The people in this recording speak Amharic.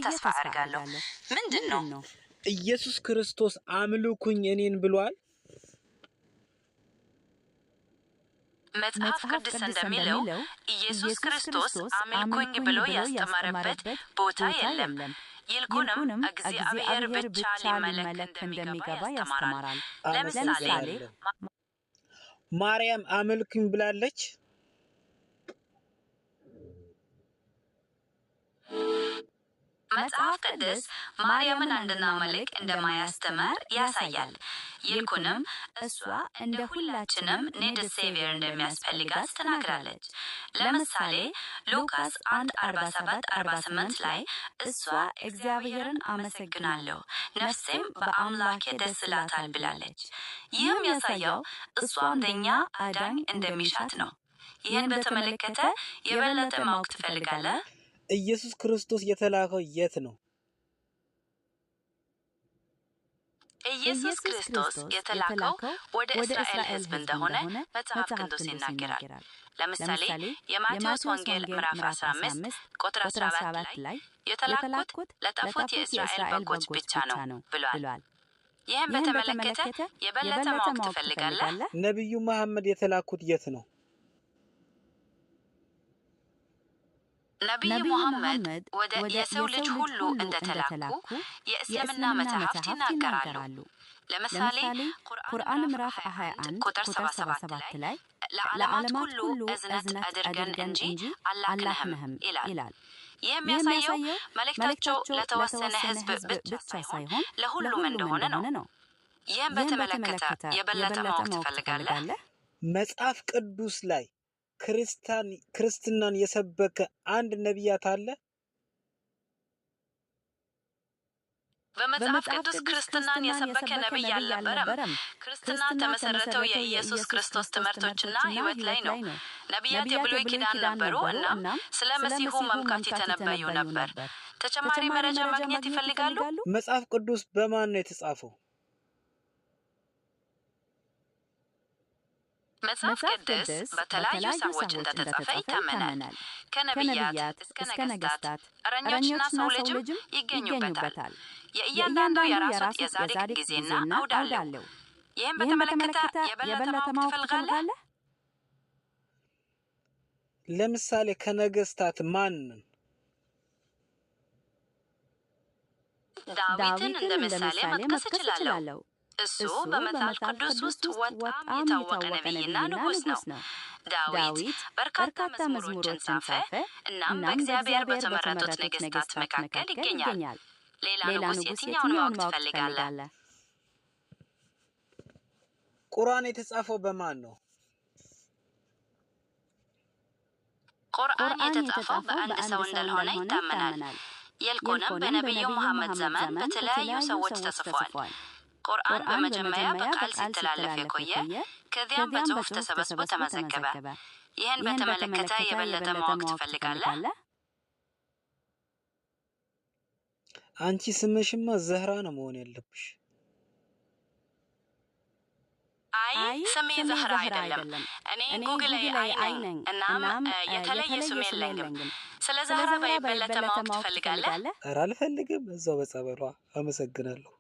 ተስፋ አድርጋለሁ ምንድነው ኢየሱስ ክርስቶስ አምልኩኝ እኔን ብሏል መጽሐፍ ቅዱስ እንደሚለው ኢየሱስ ክርስቶስ አምልኩኝ ብሎ ያስተማረበት ቦታ የለም ይልቁንም እግዚአብሔር ብቻ ሊመለክ እንደሚገባ ያስተምራል ለምሳሌ ማርያም አምልኩኝ ብላለች መጽሐፍ ቅዱስ ማርያምን እንድናመልክ እንደማያስተምር ያሳያል ይልቁንም እሷ እንደ ሁላችንም ኔድ ሴቪየር እንደሚያስፈልጋት ተናግራለች ለምሳሌ ሉቃስ 1:47-48 ላይ እሷ እግዚአብሔርን አመሰግናለሁ ነፍሴም በአምላኬ ደስ ይላታል ብላለች ይህም ያሳያው እሷ እንደኛ አዳኝ እንደሚሻት ነው ይህን በተመለከተ የበለጠ ማወቅ ትፈልጋለህ ኢየሱስ ክርስቶስ የተላከው የት ነው ኢየሱስ ክርስቶስ የተላከው ወደ እስራኤል ሕዝብ እንደሆነ መጽሐፍ ቅዱስ ይናገራል ለምሳሌ የማቴዎስ ወንጌል ምዕራፍ 15 ቁጥር 17 ላይ የተላኩት ለጠፉት የእስራኤል በጎች ብቻ ነው ብሏል ይህን በተመለከተ የበለጠ ማወቅ ትፈልጋለህ ነብዩ መሐመድ የተላኩት የት ነው ነብዩ መሐመድ ወደ የሰው ልጅ ሁሉ እንደተላኩ የእስልምና መጽሐፍት ይናገራሉ ለምሳሌ ቁርአን ምዕራፍ 21 ቁጥር 77 ላይ ለዓለማት ሁሉ እዝነት አድርገን እንጂ አላክነህም ይላል የሚያሳየው መልእክታቸው ለተወሰነ ህዝብ ብቻ ሳይሆን ለሁሉም እንደሆነ ነው ይህን በተመለከተ የበለጠ ማወቅ ትፈልጋለህ መጽሐፍ ቅዱስ ላይ ክርስትናን የሰበከ አንድ ነብያት አለ በመጽሐፍ ቅዱስ ክርስትናን የሰበከ ነብይ አልነበረም ክርስትና ተመሰረተው የኢየሱስ ክርስቶስ ትምህርቶችና ህይወት ላይ ነው ነብያት የብሉይ ኪዳን ነበሩና ስለ መሲሁ መምጣት የተነበዩ ነበር ተጨማሪ መረጃ ማግኘት ይፈልጋሉ መጽሐፍ ቅዱስ በማን ነው የተጻፈው መጽሐፍ ቅዱስ በተለያዩ ሰዎች እንደተጻፈ ይታመናል ከነቢያት እስከ ነገስታት እረኞችና ሰው ልጅም ይገኙበታል የእያንዳንዱ የራሱ የጻድቅ ጊዜና አውድ አለው ይህን በተመለከተ የበለጠ ማወቅ ትፈልጋለህ ለምሳሌ ከነገስታት ማን ዳዊትን እንደ ምሳሌ መጥቀስ እችላለሁ እሱ በመጽሐፍ ቅዱስ ውስጥ በጣም የታወቀ ነብይና ንጉስ ነው ዳዊት በርካታ መዝሙሮችን ጻፈ እናም በእግዚአብሔር በተመረጡት ነገስታት መካከል ይገኛል ሌላ ንጉስ የትኛውን ማወቅ ትፈልጋለህ ቁርአን የተጻፈው በማን ነው ቁርአን የተጻፈው በአንድ ሰው እንደሆነ ይታመናል ይልቁንም በነብዩ መሐመድ ዘመን በተለያዩ ሰዎች ተጽፏል ቁርአን በመጀመሪያ በቃል ሲተላለፍ የቆየ ከዚያም በጽሁፍ ተሰብስቦ ተመዘገበ ይህን በተመለከተ የበለጠ ማወቅ ትፈልጋለህ አንቺ ስምሽማ ዘህራ ነው መሆን ያለብሽ አይ ስሜ ዘህራ አይደለም እኔ ጉግል ላይ ነኝ እናም የተለየ ስም የለኝም ስለ ዘህራ በበለጠ ማወቅ ትፈልጋለህ ኧረ አልፈልግም እዛው በጸበሏ አመሰግናለሁ